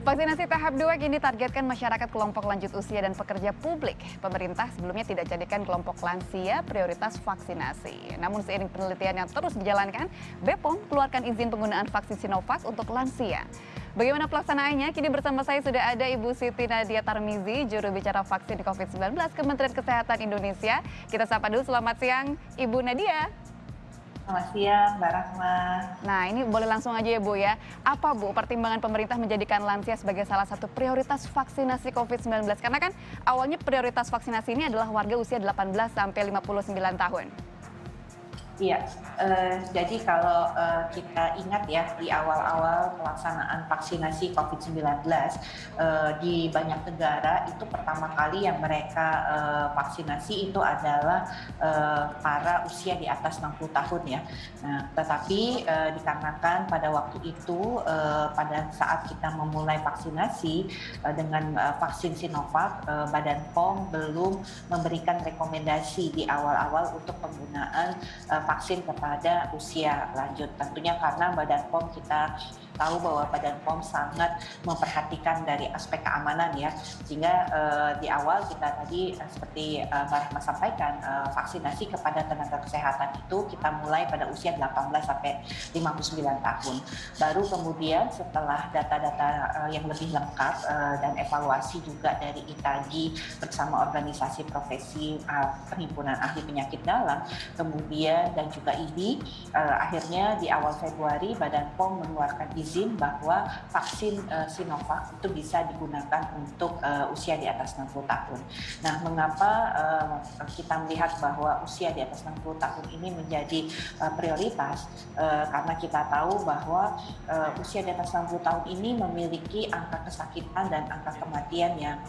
Vaksinasi tahap 2 kini targetkan masyarakat kelompok lanjut usia dan pekerja publik. Pemerintah sebelumnya tidak jadikan kelompok lansia prioritas vaksinasi. Namun seiring penelitian yang terus dijalankan, BPOM keluarkan izin penggunaan vaksin Sinovac untuk lansia. Bagaimana pelaksanaannya? Kini bersama saya sudah ada Ibu Siti Nadia Tarmizi, juru bicara vaksin COVID-19 Kementerian Kesehatan Indonesia. Kita sapa dulu, selamat siang Ibu Nadia. Selamat siang, Mbak Rahma. Nah, ini boleh langsung aja ya Bu ya. Apa Bu pertimbangan pemerintah menjadikan lansia sebagai salah satu prioritas vaksinasi COVID-19? Karena kan awalnya prioritas vaksinasi ini adalah warga usia 18 sampai 59 tahun. Iya, jadi kalau kita ingat ya di awal-awal pelaksanaan vaksinasi COVID-19 di banyak negara itu pertama kali yang mereka vaksinasi itu adalah para usia di atas 60 tahun ya. Nah, tetapi dikarenakan pada waktu itu pada saat kita memulai vaksinasi dengan vaksin Sinovac, Badan POM belum memberikan rekomendasi di awal-awal untuk penggunaan vaksin kepada usia lanjut. Tentunya karena Badan POM kita tahu bahwa Badan POM sangat memperhatikan dari aspek keamanan ya. Sehingga di awal kita tadi seperti Mbak Rahma sampaikan, vaksinasi kepada tenaga kesehatan itu kita mulai pada usia 18 sampai 59 tahun. Baru kemudian setelah data-data yang lebih lengkap dan evaluasi juga dari ITAGI bersama organisasi profesi Perhimpunan Ahli Penyakit Dalam, kemudian dan juga IDI, akhirnya di awal Februari Badan POM mengeluarkan izin bahwa vaksin Sinovac itu bisa digunakan untuk usia di atas 60 tahun. Nah, mengapa kita melihat bahwa usia di atas 60 tahun ini menjadi prioritas? Karena kita tahu bahwa usia di atas 60 tahun ini memiliki angka kesakitan dan angka kematian yang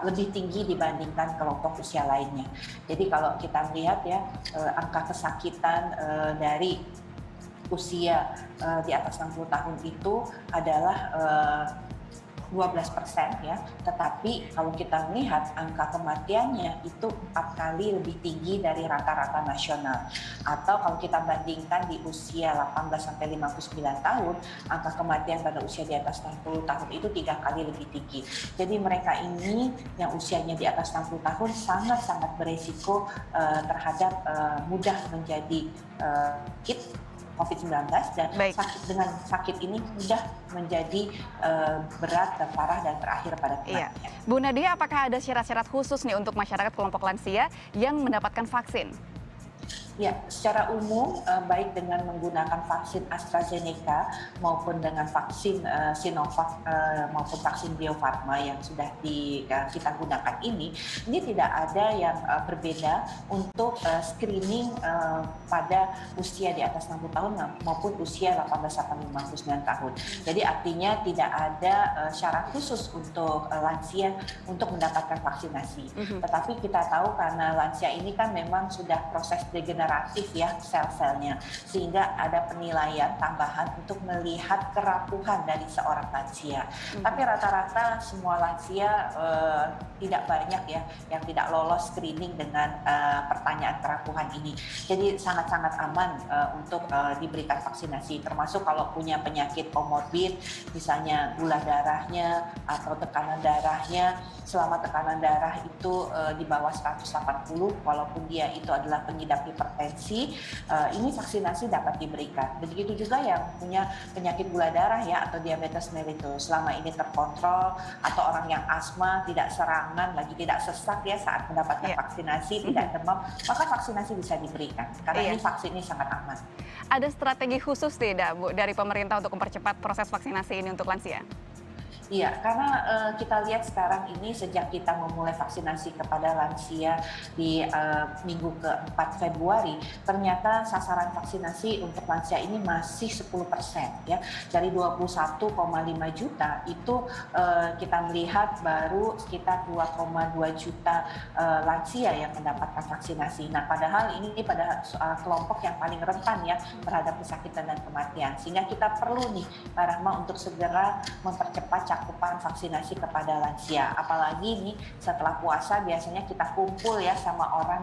lebih tinggi dibandingkan kelompok usia lainnya. Jadi kalau kita melihat ya, angka kesakitan dari usia di atas 60 tahun itu adalah 12% ya, tetapi kalau kita melihat angka kematiannya itu 4 kali lebih tinggi dari rata-rata nasional. Atau kalau kita bandingkan di usia 18 sampai 59 tahun, angka kematian pada usia di atas 60 tahun itu 3 kali lebih tinggi. Jadi mereka ini yang usianya di atas 60 tahun sangat-sangat beresiko terhadap mudah menjadi COVID-19 dan dengan sakit ini mudah menjadi berat dan parah dan terakhir pada kematian. Iya. Bu Nadia, apakah ada syarat-syarat khusus nih untuk masyarakat kelompok lansia yang mendapatkan vaksin? Ya, secara umum baik dengan menggunakan vaksin AstraZeneca maupun dengan vaksin Sinovac maupun vaksin Bio Farma yang sudah kita gunakan ini tidak ada yang berbeda untuk screening pada usia di atas 60 tahun maupun usia 18 sampai 59 tahun. Jadi artinya tidak ada syarat khusus untuk lansia untuk mendapatkan vaksinasi. Tetapi kita tahu karena lansia ini kan memang sudah proses degeneratif ya sel-selnya, sehingga ada penilaian tambahan untuk melihat kerapuhan dari seorang lansia. Tapi rata-rata semua lansia tidak banyak ya yang tidak lolos screening dengan pertanyaan kerapuhan ini. Jadi sangat-sangat aman untuk diberikan vaksinasi, termasuk kalau punya penyakit komorbid, misalnya gula darahnya atau tekanan darahnya. Selama tekanan darah itu di bawah 180, walaupun dia itu adalah pengidap hipertensi, ini vaksinasi dapat diberikan. Begitu juga yang punya penyakit gula darah ya atau diabetes mellitus, selama ini terkontrol, atau orang yang asma, tidak serangan, lagi tidak sesak ya saat mendapatkan vaksinasi, tidak demam, maka vaksinasi bisa diberikan. Karena ini vaksin ini sangat aman. Ada strategi khusus tidak Bu dari pemerintah untuk mempercepat proses vaksinasi ini untuk lansia? Iya, karena kita lihat sekarang ini sejak kita memulai vaksinasi kepada lansia di minggu ke-4 Februari, ternyata sasaran vaksinasi untuk lansia ini masih 10% ya. Dari 21,5 juta itu kita melihat baru sekitar 2,2 juta lansia yang mendapatkan vaksinasi. Nah, padahal ini pada kelompok yang paling rentan ya terhadap kesakitan dan kematian. Sehingga kita perlu nih, Pak Rahma, untuk segera mempercepat cakupan vaksinasi kepada lansia. Apalagi nih setelah puasa biasanya kita kumpul ya sama orang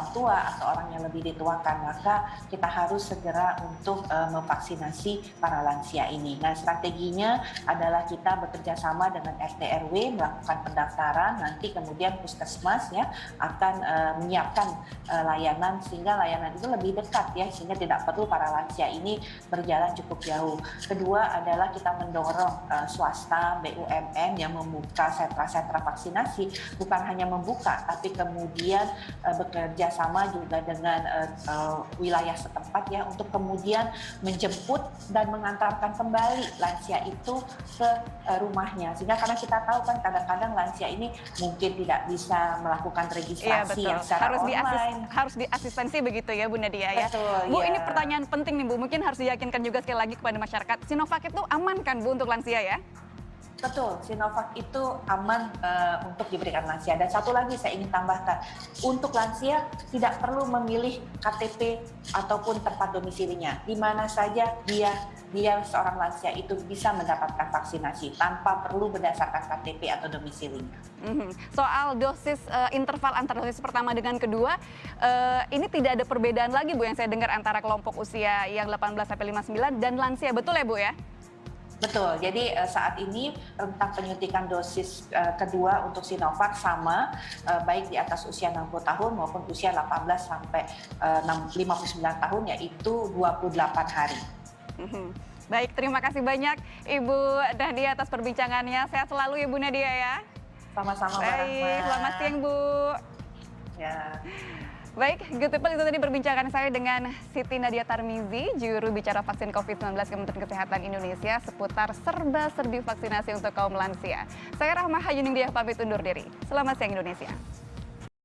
tua atau orang yang lebih dituakan, maka kita harus segera untuk memvaksinasi para lansia ini. Nah, strateginya adalah kita bekerja sama dengan RT RW melakukan pendaftaran, nanti kemudian puskesmas ya akan menyiapkan layanan sehingga layanan itu lebih dekat ya, sehingga tidak perlu para lansia ini berjalan cukup jauh. Kedua adalah kita mendorong swasta, BUMN yang membuka sentra-sentra vaksinasi, bukan hanya membuka tapi kemudian bekerja sama juga dengan wilayah setempat ya untuk kemudian menjemput dan mengantarkan kembali lansia itu ke rumahnya. Sehingga karena kita tahu kan kadang-kadang lansia ini mungkin tidak bisa melakukan registrasi yang secara online. Harus diasistensi begitu ya Bu Nadia ya. Betul, Bu, ya. ini pertanyaan penting nih Bu, mungkin harus diyakinkan juga sekali lagi kepada masyarakat. Sinovac itu aman kan Bu untuk lansia ya? Betul, Sinovac itu aman untuk diberikan lansia. Dan satu lagi saya ingin tambahkan, untuk lansia tidak perlu memilih KTP ataupun tempat domisilinya. Di mana saja dia seorang lansia itu bisa mendapatkan vaksinasi tanpa perlu berdasarkan KTP atau domisilinya. Soal dosis interval antara dosis pertama dengan kedua, ini tidak ada perbedaan lagi Bu yang saya dengar antara kelompok usia yang 18 sampai 59 dan lansia, betul ya Bu ya? Betul, jadi saat ini rentang penyuntikan dosis kedua untuk Sinovac sama, baik di atas usia 60 tahun maupun usia 18 sampai 59 tahun, yaitu 28 hari. Baik, terima kasih banyak Ibu Nadia atas perbincangannya. Sehat selalu ya Bu Nadia ya. Sama-sama Mbak Rahma. Baik, selamat siang Bu. Ya. Baik, Good People, itu tadi perbincangan saya dengan Siti Nadia Tarmizi, juru bicara vaksin COVID-19 Kementerian Kesehatan Indonesia seputar serba-serbi vaksinasi untuk kaum lansia. Saya Rahma Hayuningdiah pamit undur diri. Selamat siang Indonesia.